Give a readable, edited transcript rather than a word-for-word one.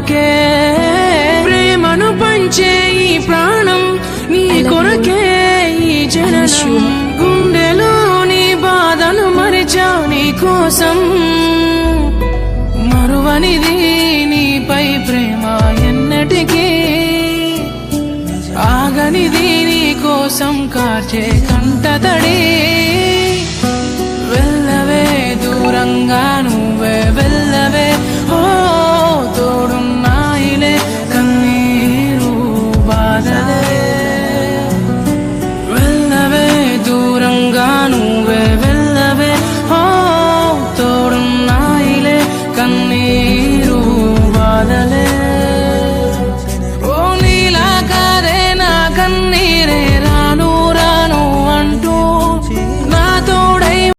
కొరకే ప్రేమను పంచే ఈ ప్రాణం నీ కొరకే ఈ జననం గుండెలోని బాధను మరిచా నీ కోసం మరువనిది నీపై ప్రేమ ఎన్నటికీ ఆగనిది నీ కోసం కార్చే కంటతడి